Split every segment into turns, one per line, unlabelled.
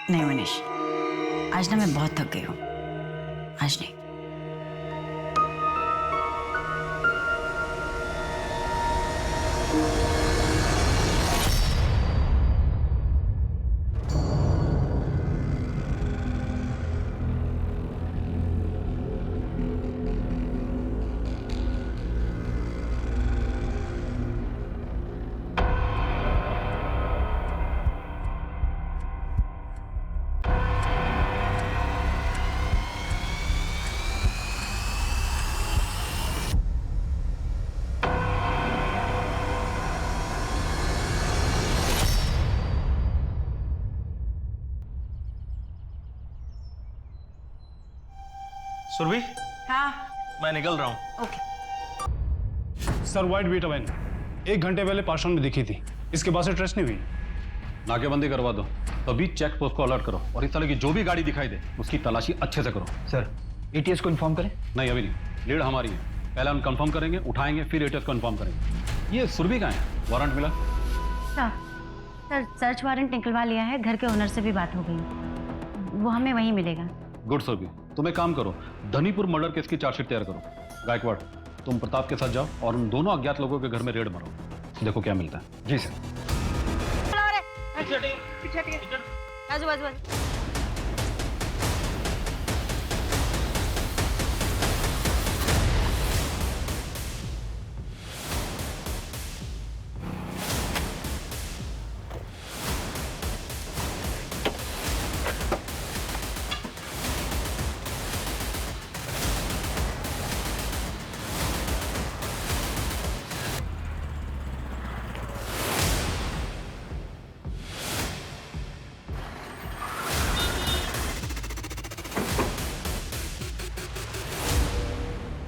नहीं मनीष, आज ना मैं बहुत थक गई हूँ, आज नहीं।
सुरभि,
हाँ।
मैं निकल रहा हूँ।
ओके।
सर व्हाइट बीटा वैन 1 घंटे पहले पार्शन में दिखी थी, इसके बाद से ट्रेस नहीं हुई।
नाकेबंदी करवा दो, अभी चेक पोस्ट को अलर्ट करो और इस तरह की जो भी गाड़ी दिखाई दे उसकी तलाशी अच्छे से करो।
सर एटीएस को इन्फॉर्म करें?
नहीं अभी नहीं, लीड हमारी है, पहले हम कंफर्म करेंगे, उठाएंगे, फिर एटीएस को इन्फॉर्म करेंगे। ये सुरभि कहाँ है? वारंट मिला?
सर सर्च वारंट निकलवा लिया है, घर के ओनर से भी बात हो गई, वो हमें वहीं मिलेगा।
गुड सुरभि, तुम एक काम करो, धनीपुर मर्डर केस की चार्जशीट तैयार करो। गायकवाड़, तुम प्रताप के साथ जाओ और उन दोनों अज्ञात लोगों के घर में रेड मारो, देखो क्या मिलता है।
जी सर।
आजू बाजू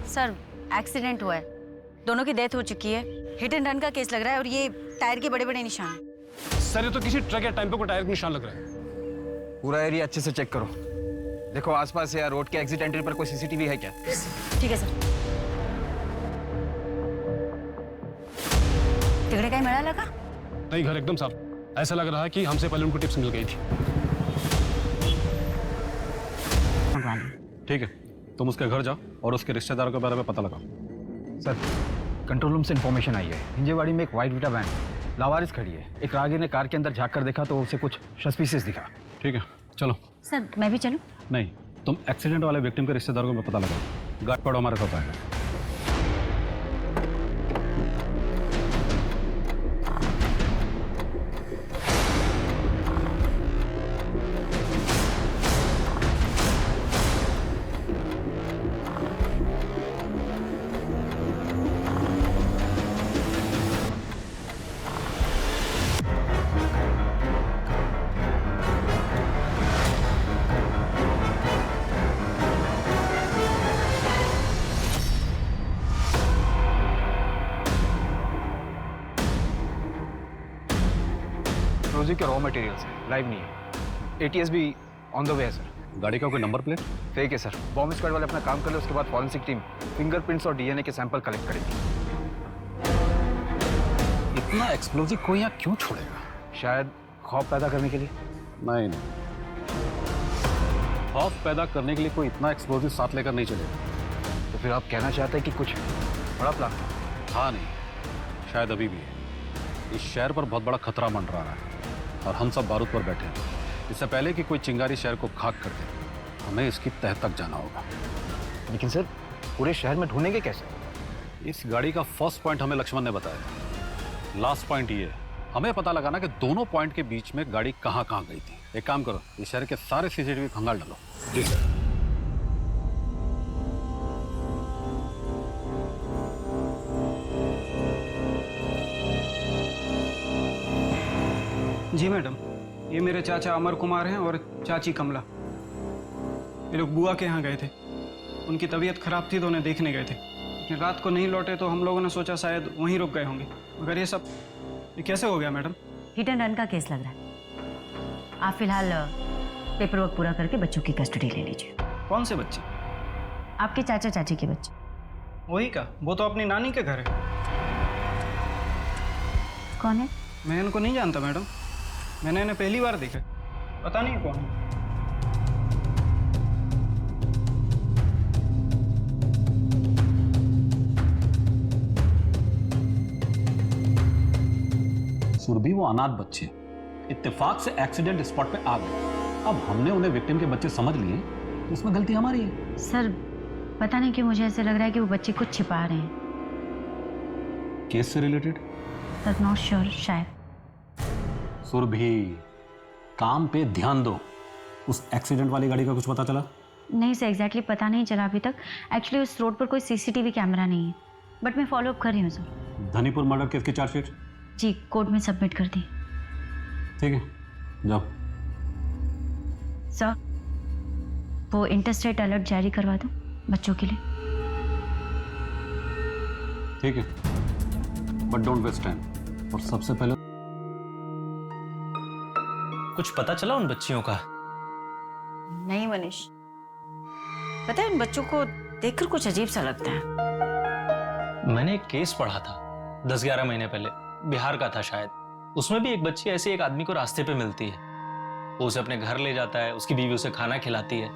सर, एक्सीडेंट हुआ है, दोनों की डेथ हो चुकी है, हिट एंड रन का केस लग रहा है और ये टायर के बड़े बड़े निशान।
सर ये तो किसी ट्रक या टेम्पो को टायर के निशान लग रहा है।
पूरा एरिया अच्छे से चेक करो, देखो आसपास या रोड के एग्जिट एंट्री पर कोई सीसीटीवी है क्या?
ठीक है सर। तिगड़े का ही मेला लगा?
नहीं, घर एकदम साफ, ऐसा लग रहा है कि हमसे पहले उनको टिप्स मिल गई थी।
ठीक है, तुम उसके घर जाओ और उसके रिश्तेदारों के बारे में पता लगाओ।
सर कंट्रोल रूम से इन्फॉर्मेशन आई है, हिंजेवाड़ी में एक व्हाइट बीटा वैन लावारिस खड़ी है, एक राहगीर ने कार के अंदर झांक कर देखा तो उसे कुछ सस्पिशियस दिखा।
ठीक है चलो।
सर मैं भी चलूं?
नहीं, तुम एक्सीडेंट वाले विक्टिम के रिश्तेदारों में पता लगाओ, गायकवाड़ हमारे साथ आएगा।
रोजी के रॉ मटेरियल्स है, लाइव नहीं है। एटीएस भी ऑन द वे है सर।
गाड़ी का कोई नंबर प्लेट?
फेक है सर। बॉम्ब स्क्वाड वाले अपना काम कर ले, उसके बाद फॉरेंसिक टीम फिंगरप्रिंट्स और डीएनए के सैंपल कलेक्ट करेगी।
इतना एक्सप्लोजिव कोई यहाँ क्यों छोड़ेगा?
शायद खौफ पैदा करने के लिए।
नहीं, खौफ पैदा करने के लिए कोई इतना एक्सप्लोजिव साथ लेकर नहीं चलेगा।
तो फिर आप कहना चाहते हैं कि कुछ बड़ा प्लान?
हाँ नहीं, शायद अभी भी है। इस शहर पर बहुत बड़ा खतरा मंडरा रहा है और हम सब बारूद पर बैठे हैं। इससे पहले कि कोई चिंगारी शहर को खाक कर दे, हमें इसकी तह तक जाना होगा।
लेकिन सर पूरे शहर में ढूंढेंगे कैसे?
इस गाड़ी का फर्स्ट पॉइंट हमें लक्ष्मण ने बताया, लास्ट पॉइंट ये है, हमें पता लगाना कि दोनों पॉइंट के बीच में गाड़ी कहाँ कहाँ गई थी। एक काम करो, इस शहर के सारे सीसीटीवी खंगाल डालो।
जी सर।
जी मैडम, ये मेरे चाचा अमर कुमार हैं और चाची कमला। ये लोग बुआ के यहाँ गए थे, उनकी तबीयत खराब थी तो उन्हें देखने गए थे, लेकिन रात को नहीं लौटे तो हम लोगों ने सोचा शायद वहीं रुक गए होंगे। मगर ये कैसे हो गया मैडम?
हिट एंड रन का केस लग रहा है। आप फिलहाल पेपर वर्क पूरा करके बच्चों की कस्टडी ले लीजिए।
कौन से बच्चे?
आपके चाचा चाची के बच्चे।
वही का, वो तो अपनी नानी के घर है।
कौन है?
मैं इनको नहीं जानता मैडम, मैंने इन्हें पहली बार देखा। पता नहीं कौन है।
सुरभि वो अनाथ बच्चे इत्तेफाक से एक्सीडेंट स्पॉट पे आ गए। अब हमने उन्हें विक्टिम के बच्चे समझ लिए तो इसमें गलती हमारी है।
सर पता नहीं क्यों मुझे ऐसे लग रहा है कि वो बच्चे कुछ छिपा रहे हैं।
केस से रिलेटेड?
सर नॉट श्योर, शायद।
सुरभि काम पे ध्यान दो। उस एक्सीडेंट वाली गाड़ी का कुछ पता चला?
नहीं सर, एग्जैक्टली पता नहीं चला अभी तक। एक्चुअली उस रोड पर कोई सीसीटीवी कैमरा नहीं है, बट मैं फॉलो अप कर रही हूँ सर।
धनीपुर मर्डर केस की चार्जशीट
जी कोर्ट में सबमिट कर दी।
ठीक है, जाओ।
सर वो इंटरस्टेट अलर्ट जारी करवा दो बच्चों के लिए।
ठीक है, बट डोंट वेस्ट टाइम। और सबसे पहले
कुछ पता चला उन बच्चियों का?
नहीं मनीष, पता है उन बच्चों को देखकर कुछ अजीब सा लगता है।
मैंने एक केस पढ़ा था 10-11 महीने पहले, बिहार का था शायद। उसमें भी एक बच्ची ऐसे एक आदमी को रास्ते पे मिलती है। वो उसे अपने घर ले जाता है, उसकी बीवी उसे खाना खिलाती है।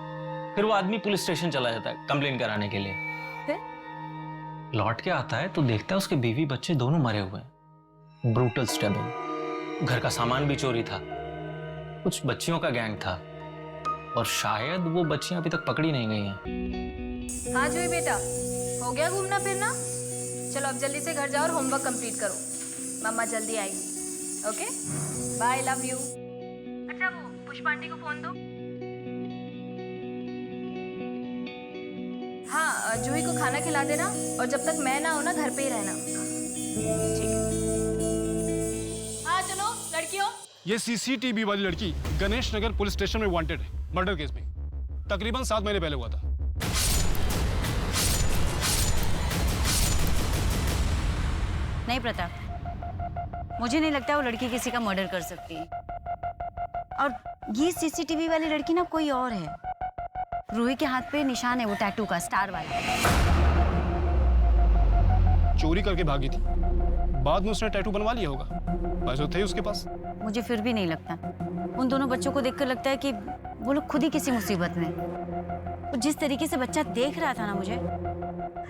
फिर वो आदमी पुलिस स्टेशन चला जाता है कंप्लेन कराने के लिए। लौट के आता है तो देखता है उसके बीवी बच्चे दोनों मरे हुए हैं। Brutal stabbing. घर का सामान भी चोरी था। कुछ बच्चियों का गैंग था और शायद वो बच्चियां अभी तक पकड़ी नहीं गई हैं।
हाँ जोई बेटा, हो गया घूमना फिरना? चलो अब जल्दी से घर जाओ और होमवर्क कंप्लीट करो। मम्मा जल्दी आएगी। Okay bye, love you. अच्छा वो पुष्पा आंटी को फोन दो। हाँ जूही को खाना खिला देना और जब तक मैं ना हो ना घर पे ही रहना। ठीक है। हाँ चलो लड़कियों।
ये सीसीटीवी वाली लड़की गणेश नगर पुलिस स्टेशन में वांटेड है मर्डर केस में। तकरीबन 7 महीने पहले हुआ था।
नहीं प्रताप, मुझे नहीं लगता वो लड़की किसी का मर्डर कर सकती है। और ये सीसीटीवी वाली लड़की ना कोई और है। रूही के हाथ पे निशान है वो टैटू का, स्टार वाला।
चोरी करके भागी थी, बाद में उसने टैटू बनवा लिया होगा। पैसे थे उसके पास।
मुझे फिर भी नहीं लगता। उन दोनों बच्चों को देखकर लगता है कि वो लोग खुद ही किसी मुसीबत में। तो जिस तरीके से बच्चा देख रहा था ना मुझे,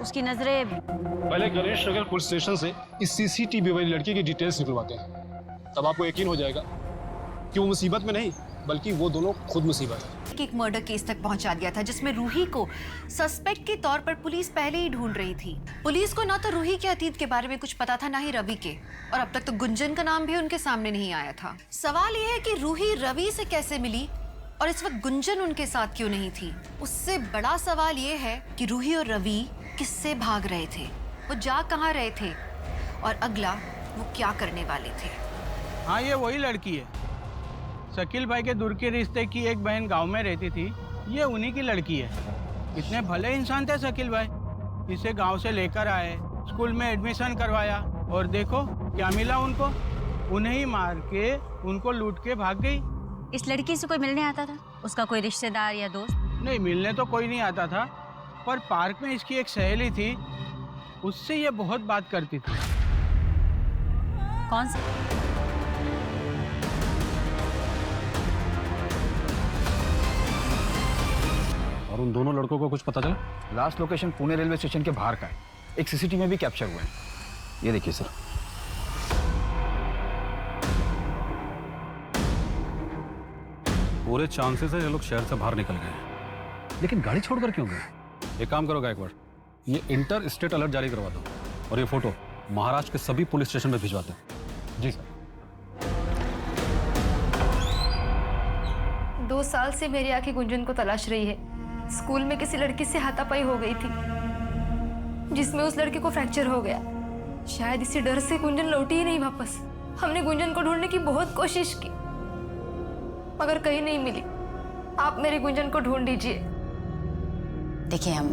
उसकी नजरें।
पहले गणेश नगर पुलिस स्टेशन से इस सीसीटीवी वाली लड़की की डिटेल्स निकलवाते हैं, तब आपको यकीन हो जाएगा कि वो मुसीबत में नहीं बल्कि वो दोनों खुद मुसीबत है।
एक मर्डर केस तक पहुंचा दिया था जिसमें रूही को सस्पेक्ट के तौर पर पुलिस पहले ही ढूंढ रही थी। पुलिस को ना तो रूही के अतीत के बारे में कुछ पता था, ना ही रवि के, और अब तक तो गुंजन का नाम भी उनके सामने नहीं आया था। सवाल यह है कि रूही रवि से कैसे मिली और इस वक्त गुंजन उनके साथ क्यों नहीं थी। उससे बड़ा सवाल यह है कि रूही और रवि किससे भाग रहे थे, वो जा कहाँ रहे थे, और अगला वो क्या करने वाले थे।
हाँ ये वही लड़की है। शकील भाई के दूर के रिश्ते की एक बहन गांव में रहती थी, ये उन्हीं की लड़की है। इतने भले इंसान थे शकील भाई, इसे गांव से लेकर आए, स्कूल में एडमिशन करवाया और देखो क्या मिला उनको, उन्हें ही मार के उनको लूट के भाग गई।
इस लड़की से कोई मिलने आता था? उसका कोई रिश्तेदार या दोस्त?
नहीं, मिलने तो कोई नहीं आता था, पर पार्क में इसकी एक सहेली थी, उससे ये बहुत बात करती थी।
कौन सी?
और उन दोनों लड़कों को कुछ पता चला?
Last location Pune railway station के बाहर का है। एक सीसीटीवी में भी कैप्चर हुए हैं। ये देखिए सर।
पूरे चांसेस है ये लोग शहर से बाहर निकल गए, लेकिन गाड़ी छोड़कर क्यों गए? एक काम करो गायकवाड़, ये इंटर स्टेट अलर्ट जारी करवा दो और ये फोटो महाराष्ट्र के सभी पुलिस स्टेशन में भिजवा दो। जी सर।
2 साल से मेरी आंखें गुंजन को तलाश रही है। स्कूल में किसी लड़की से हाथापाई हो गई थी जिसमें उस लड़के को फ्रैक्चर हो गया। शायद इसी डर से गुंजन लौटी ही नहीं वापस। हमने गुंजन को ढूंढने की बहुत कोशिश की मगर कहीं नहीं मिली। आप मेरी गुंजन को ढूंढ दीजिए।
देखिए हम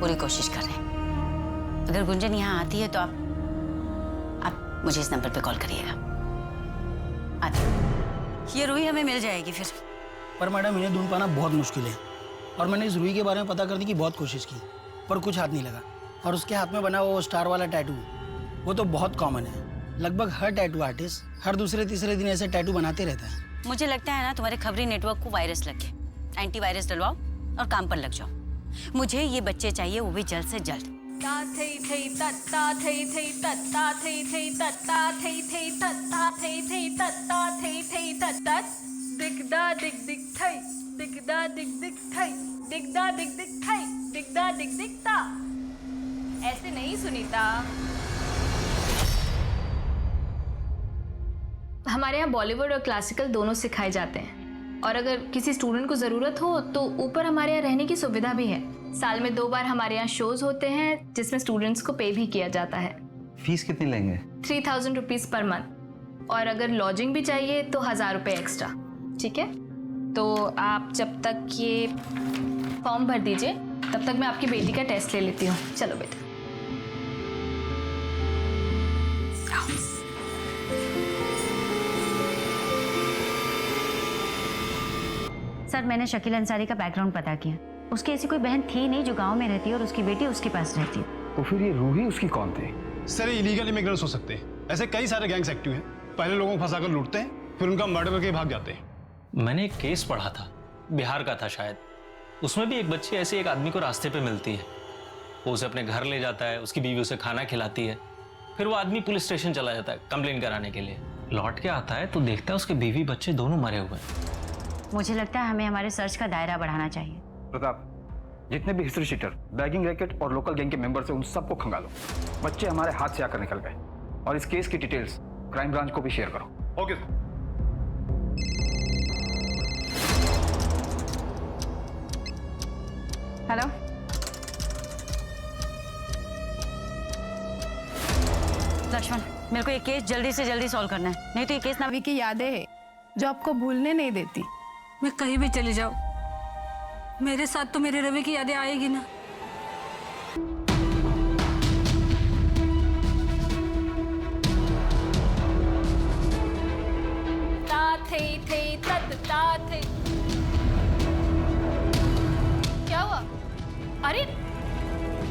पूरी कोशिश कर रहे हैं। अगर गुंजन यहाँ आती है तो आप मुझे इस नंबर पे कॉल करिएगा। आती ये रूही हमें मिल जाएगी फिर।
पर मैडम इन्हें ढूंढ पाना बहुत मुश्किल है और मैंने इस रूही के बारे में पता करने की बहुत कोशिश की पर कुछ हाथ नहीं लगा। और उसके हाथ में बना वो स्टार वाला टैटू, वो तो बहुत कॉमन है। लगभग हर टैटू आर्टिस्ट हर दूसरे तीसरे दिन ऐसे टैटू बनाते रहता है।
मुझे लगता है ना तुम्हारे खबरी नेटवर्क को वायरस लग गया। एंटीवायरस डलवाओ और काम पर लग जाओ। मुझे ये बच्चे चाहिए, वो भी जल्द से जल्द।
ऐसे नहीं सुनीता। हमारे यहाँ बॉलीवुड और क्लासिकल दोनों सिखाए जाते हैं, और अगर किसी स्टूडेंट को ज़रूरत हो तो ऊपर हमारे यहाँ रहने की सुविधा भी है। साल में 2 बार हमारे यहाँ शोज होते हैं जिसमें स्टूडेंट्स को पे भी किया जाता है।
फीस कितनी लेंगे?
3000 रुपीज़ पर मंथ, और अगर लॉजिंग भी चाहिए तो 1000 रुपये एक्स्ट्रा। ठीक है, तो आप जब तक ये फॉर्म भर दीजिए, तब तक मैं आपकी बेटी का टेस्ट ले लेती हूँ। चलो बेटा।
सर, मैंने शकील अंसारी का बैकग्राउंड पता किया। उसकी ऐसी कोई बहन थी नहीं जो गांव में रहती है और उसकी बेटी उसके पास रहती है।
तो फिर ये रूही उसकी कौन थी?
सर, ये इलीगल इमिग्रेंट्स हो सकते हैं। ऐसे कई सारे गैंग्स एक्टिव हैं। पहले लोगों को फंसाकर लूटते हैं, फिर उनका मर्डर करके भाग जाते हैं।
मैंने एक केस पढ़ा था, बिहार का था शायद। उसमें भी एक बच्ची ऐसे एक आदमी को रास्ते पे मिलती है। वो उसे अपने घर ले जाता है, उसकी बीवी उसे खाना खिलाती है। फिर वो आदमी पुलिस स्टेशन चला जाता है कंप्लेन कराने के लिए। लौट के आता है तो देखता है उसके बीवी बच्चे दोनों मरे हुए हैं।
मुझे लगता है हमें हमारे सर्च का दायरा बढ़ाना चाहिए।
प्रताप, जितने भी हिस्ट्री शीटर, बैगिंग रैकेट और लोकल गैंग के मेंबर्स हैं, उन सबको खंगालो। बच्चे हमारे हाथ से आकर निकल गए, और इस केस की डिटेल्स क्राइम ब्रांच को भी शेयर करो।
Okay sir.
हेलो, लक्ष्मण, मेरे को ये केस जल्दी से जल्दी सॉल्व करना है, नहीं तो ये केस ना।
रवि की यादें हैं जो आपको भूलने नहीं देती।
मैं कहीं भी चली जाऊं, मेरे साथ तो मेरे रवि की यादें आएगी ना।
क्या हुआ? अरे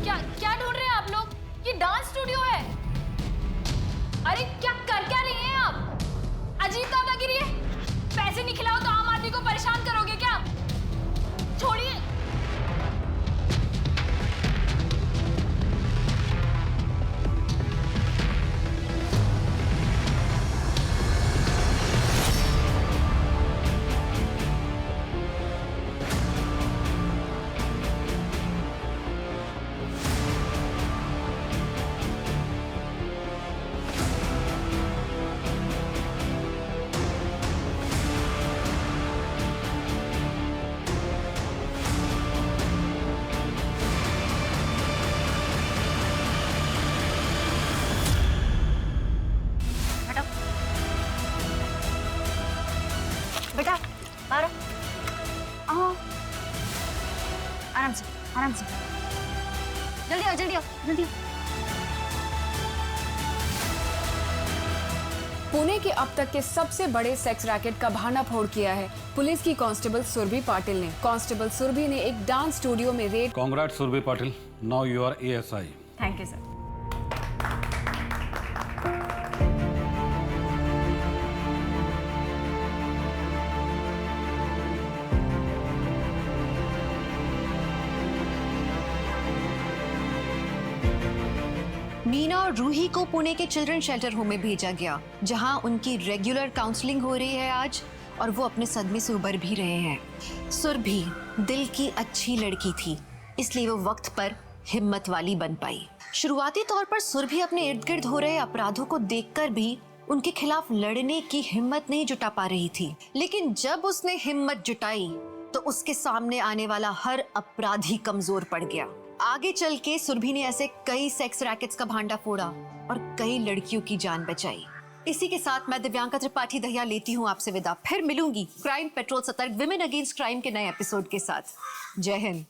क्या क्या ढूंढ रहे हैं आप लोग? ये डांस स्टूडियो है। अरे क्या कर क्या रही हैं आप? अजीब दादागिरी है। पैसे नहीं खिलाओ तो आम आदमी को परेशान करोगे क्या? छोड़िए।
बेटा बाहर आओ। आराम से, आराम से। जल्दी आओ, जल्दी आओ, जल्दी आओ।
पुणे के अब तक के सबसे बड़े सेक्स रैकेट का भांडाफोड़ किया है पुलिस की कांस्टेबल सुरभि पाटिल ने। कांस्टेबल सुरभि ने एक डांस स्टूडियो में raid.
Congrats Surabhi Patil, now you are ASI।
Thank you sir.
Meena और रूही को पुणे के चिल्ड्रन शेल्टर होम में भेजा गया, जहां उनकी रेगुलर काउंसलिंग हो रही है आज, और वो अपने सदमे से उबर भी रहे हैं। सुरभि दिल की अच्छी लड़की थी, इसलिए वो वक्त पर हिम्मत वाली बन पाई। शुरुआती तौर पर सुरभि अपने इर्द गिर्द हो रहे अपराधों को देखकर भी उनके खिलाफ लड़ने की हिम्मत नहीं जुटा पा रही थी, लेकिन जब उसने हिम्मत जुटाई तो उसके सामने आने वाला हर अपराधी कमजोर पड़ गया। आगे चल के सुरभि ने ऐसे कई सेक्स रैकेट्स का भांडा फोड़ा और कई लड़कियों की जान बचाई। इसी के साथ मैं दिव्यांका त्रिपाठी दहिया लेती हूँ आपसे विदा। फिर मिलूंगी क्राइम पेट्रोल सतर्क विमेन अगेंस्ट क्राइम के नए एपिसोड के साथ। जय हिंद।